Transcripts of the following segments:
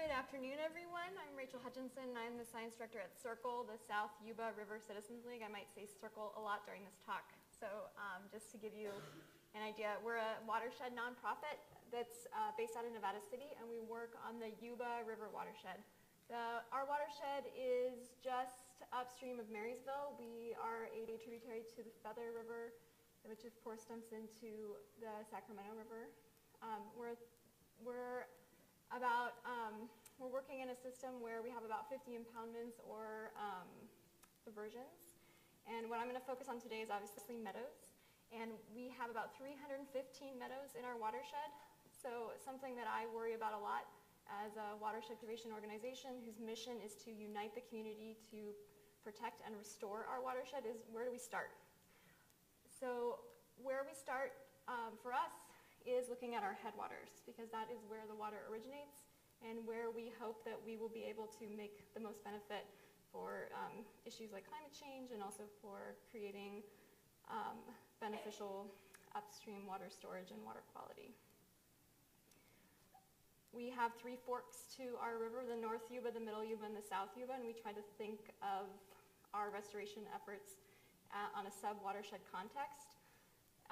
Good afternoon, everyone. I'm Rachel Hutchinson. I'm the science director at SWRCB, the South Yuba River Citizens League. I might say SWRCB a lot during this talk. So just to give you an idea, we're a watershed nonprofit that's based out of Nevada City, and we work on the Yuba River watershed. Our watershed is just upstream of Marysville. We are a tributary to the Feather River, which of course dumps into the Sacramento River. We're working in a system where we have about 50 impoundments or diversions. And what I'm going to focus on today is obviously meadows. And we have about 315 meadows in our watershed. So something that I worry about a lot as a watershed conservation organization whose mission is to unite the community to protect and restore our watershed is, where do we start? So where we start for us is looking at our headwaters, because that is where the water originates and where we hope that we will be able to make the most benefit for issues like climate change and also for creating beneficial upstream water storage and water quality. We have three forks to our river, the North Yuba, the Middle Yuba, and the South Yuba, and we try to think of our restoration efforts on a sub-watershed context.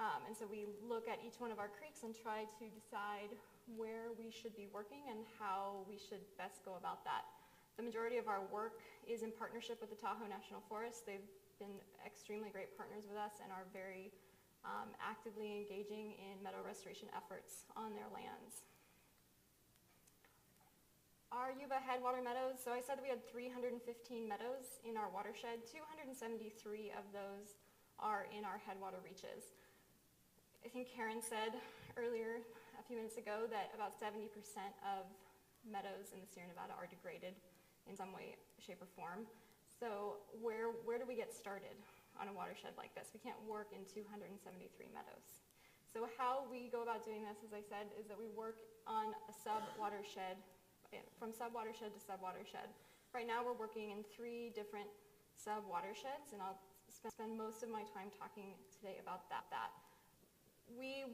And so we look at each one of our creeks and try to decide where we should be working and how we should best go about that. The majority of our work is in partnership with the Tahoe National Forest. They've been extremely great partners with us and are very actively engaging in meadow restoration efforts on their lands. Our Yuba headwater meadows, so I said we had 315 meadows in our watershed. 273 of those are in our headwater reaches. I think Karen said earlier, a few minutes ago, that about 70% of meadows in the Sierra Nevada are degraded in some way, shape, or form. So where do we get started on a watershed like this? We can't work in 273 meadows. So how we go about doing this, as I said, is that we work on a sub-watershed, from sub-watershed to sub-watershed. Right now we're working in 3 different sub-watersheds, and I'll spend most of my time talking today about that. We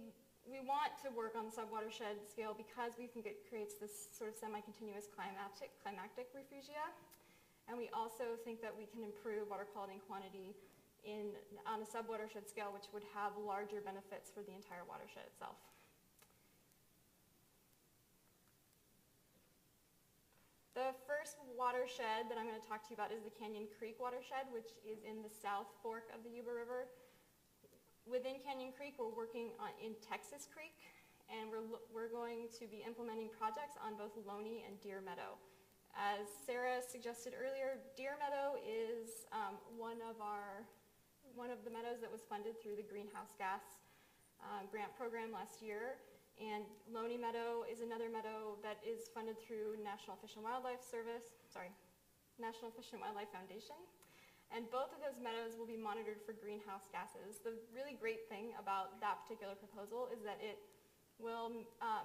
want to work on the sub-watershed scale because we think it creates this sort of semi-continuous climactic refugia. And we also think that we can improve water quality and quantity on a sub-watershed scale, which would have larger benefits for the entire watershed itself. The first watershed that I'm going to talk to you about is the Canyon Creek watershed, which is in the South Fork of the Yuba River. Within Canyon Creek, we're working in Texas Creek, and we're going to be implementing projects on both Loney and Deer Meadow. As Sarah suggested earlier, Deer Meadow is one of the meadows that was funded through the greenhouse gas grant program last year, and Loney Meadow is another meadow that is funded through National Fish and Wildlife Foundation. And both of those meadows will be monitored for greenhouse gases. The really great thing about that particular proposal is that it will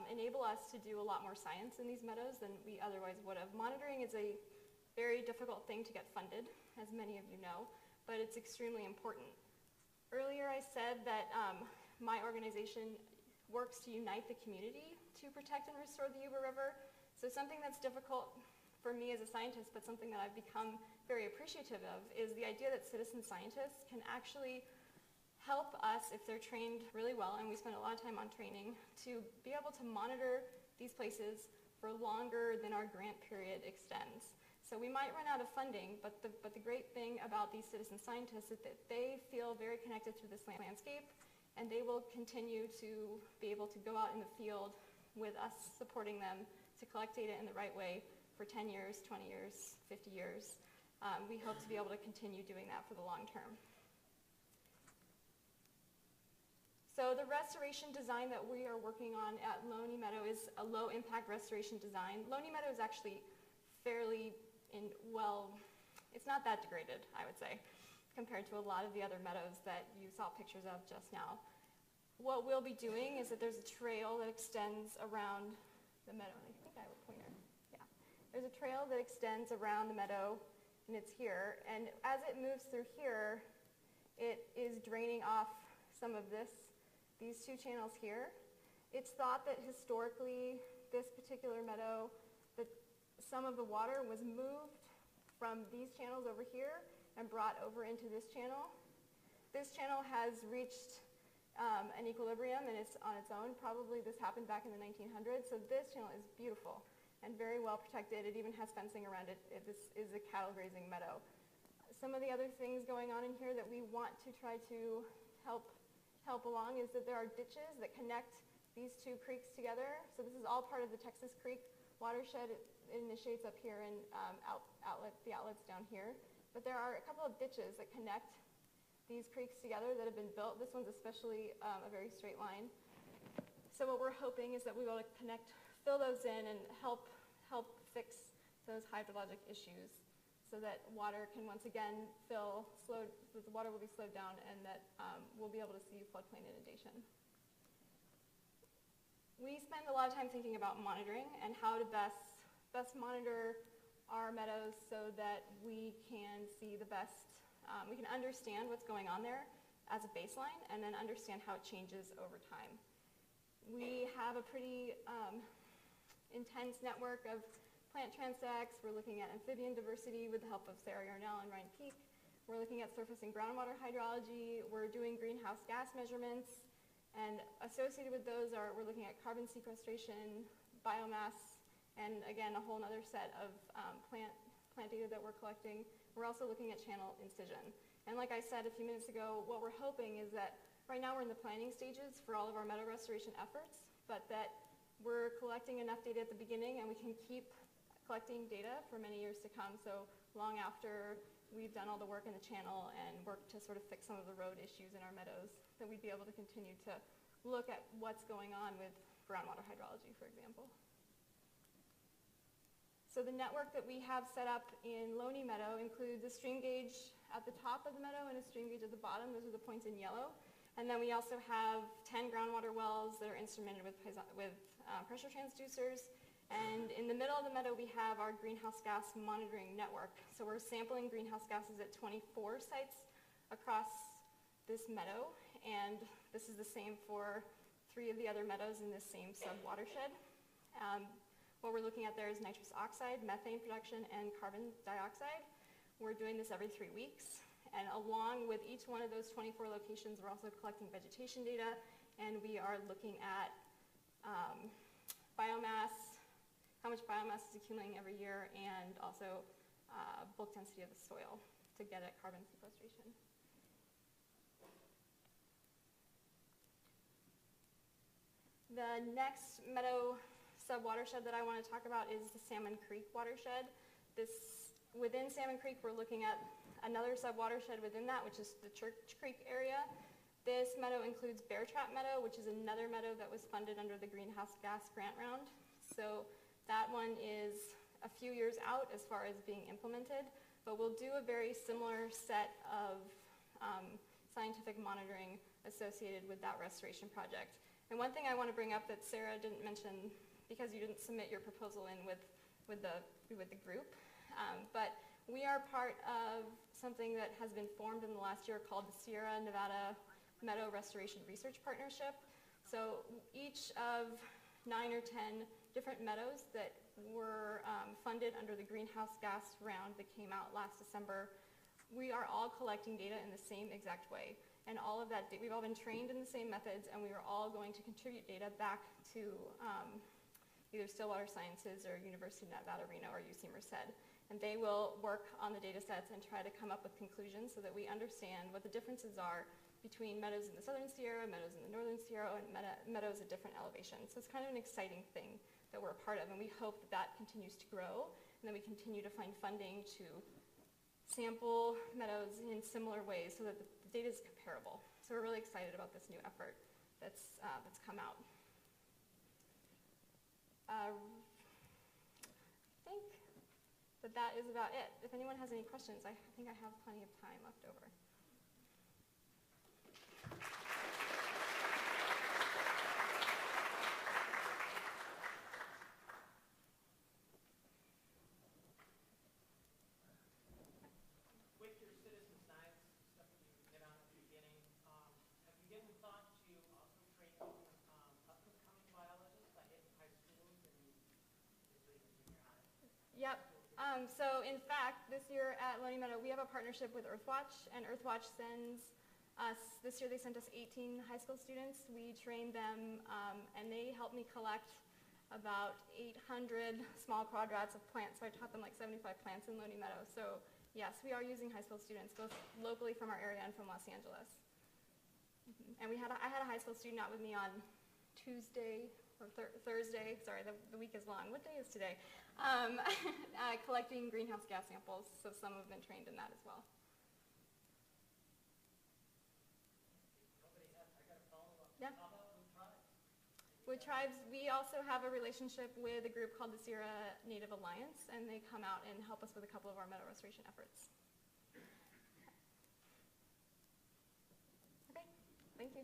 enable us to do a lot more science in these meadows than we otherwise would have. Monitoring is a very difficult thing to get funded, as many of you know, but it's extremely important. Earlier I said that my organization works to unite the community to protect and restore the Yuba River. So something that's difficult for me as a scientist, but something that I've become very appreciative of, is the idea that citizen scientists can actually help us, if they're trained really well, and we spend a lot of time on training, to be able to monitor these places for longer than our grant period extends. So we might run out of funding, but the great thing about these citizen scientists is that they feel very connected to this landscape, and they will continue to be able to go out in the field with us supporting them to collect data in the right way for 10 years, 20 years, 50 years. We hope to be able to continue doing that for the long term. So the restoration design that we are working on at Loney Meadow is a low impact restoration design. Loney Meadow is actually fairly it's not that degraded, I would say, compared to a lot of the other meadows that you saw pictures of just now. What we'll be doing is that there's a trail that extends around the meadow. I think I have a pointer. Yeah. There's a trail that extends around the meadow, and it's here. And as it moves through here, it is draining off some of these 2 channels here. It's thought that historically, this particular meadow, some of the water was moved from these channels over here and brought over into this channel. This channel has reached an equilibrium and it's on its own. Probably this happened back in the 1900s, so this channel is beautiful and very well protected. It even has fencing around it. This is a cattle grazing meadow. Some of the other things going on in here that we want to try to help along is that there are ditches that connect these two creeks together. So this is all part of the Texas Creek watershed. It initiates up here and the outlets down here. But there are a couple of ditches that connect these creeks together that have been built. This one's especially a very straight line. So what we're hoping is that we will fill those in and help fix those hydrologic issues so that water can once again the water will be slowed down and that we'll be able to see floodplain inundation. We spend a lot of time thinking about monitoring and how to best monitor our meadows so that we can see the best, we can understand what's going on there as a baseline and then understand how it changes over time. We have a pretty intense network of plant transects. We're looking at amphibian diversity with the help of Sarah Yarnell and Ryan Peak. We're looking at surface and groundwater hydrology. We're doing greenhouse gas measurements. And associated with those we're looking at carbon sequestration, biomass, and again, a whole other set of plant data that we're collecting. We're also looking at channel incision. And like I said a few minutes ago, what we're hoping is that right now we're in the planning stages for all of our meadow restoration efforts, but that we're collecting enough data at the beginning and we can keep collecting data for many years to come, so long after we've done all the work in the channel and work to sort of fix some of the road issues in our meadows, that we'd be able to continue to look at what's going on with groundwater hydrology, for example. So the network that we have set up in Loney Meadow includes a stream gauge at the top of the meadow and a stream gauge at the bottom. Those are the points in yellow. And then we also have 10 groundwater wells that are instrumented with pressure transducers. And in the middle of the meadow, we have our greenhouse gas monitoring network. So we're sampling greenhouse gases at 24 sites across this meadow. And this is the same for 3 of the other meadows in this same sub-watershed. What we're looking at there is nitrous oxide, methane production, and carbon dioxide. We're doing this every 3 weeks. And along with each one of those 24 locations, we're also collecting vegetation data. And we are looking at biomass, how much biomass is accumulating every year, and also bulk density of the soil to get at carbon sequestration. The next meadow sub-watershed that I want to talk about is the Salmon Creek watershed. Within Salmon Creek, we're looking at another sub-watershed within that, which is the Church Creek area. This meadow includes Bear Trap Meadow, which is another meadow that was funded under the Greenhouse Gas Grant Round. So that one is a few years out as far as being implemented, but we'll do a very similar set of scientific monitoring associated with that restoration project. And one thing I want to bring up that Sarah didn't mention, because you didn't submit your proposal in with the group, but we are part of something that has been formed in the last year called the Sierra Nevada Meadow Restoration Research Partnership. So each of 9 or 10 different meadows that were funded under the greenhouse gas round that came out last December, we are all collecting data in the same exact way. And all of that, we've all been trained in the same methods, and we are all going to contribute data back to either Stillwater Sciences or University of Nevada, Reno, or UC Merced. And they will work on the data sets and try to come up with conclusions so that we understand what the differences are between meadows in the Southern Sierra, meadows in the Northern Sierra, and meadows at different elevations. So it's kind of an exciting thing that we're a part of, and we hope that that continues to grow, and that we continue to find funding to sample meadows in similar ways so that the data is comparable. So we're really excited about this new effort that's come out. I think that is about it. If anyone has any questions, I think I have plenty of time left over. Yep. So in fact, this year at Loney Meadow, we have a partnership with Earthwatch, and Earthwatch sends us, this year they sent us 18 high school students. We trained them, and they helped me collect about 800 small quadrats of plants. So I taught them like 75 plants in Loney Meadow. So yes, we are using high school students, both locally from our area and from Los Angeles. And I had a high school student out with me on Tuesday, or Thursday, sorry, the week is long. What day is today? Collecting greenhouse gas samples, so some have been trained in that as well. Yeah. With tribes, we also have a relationship with a group called the Sierra Native Alliance, and they come out and help us with a couple of our meadow restoration efforts. Okay, thank you.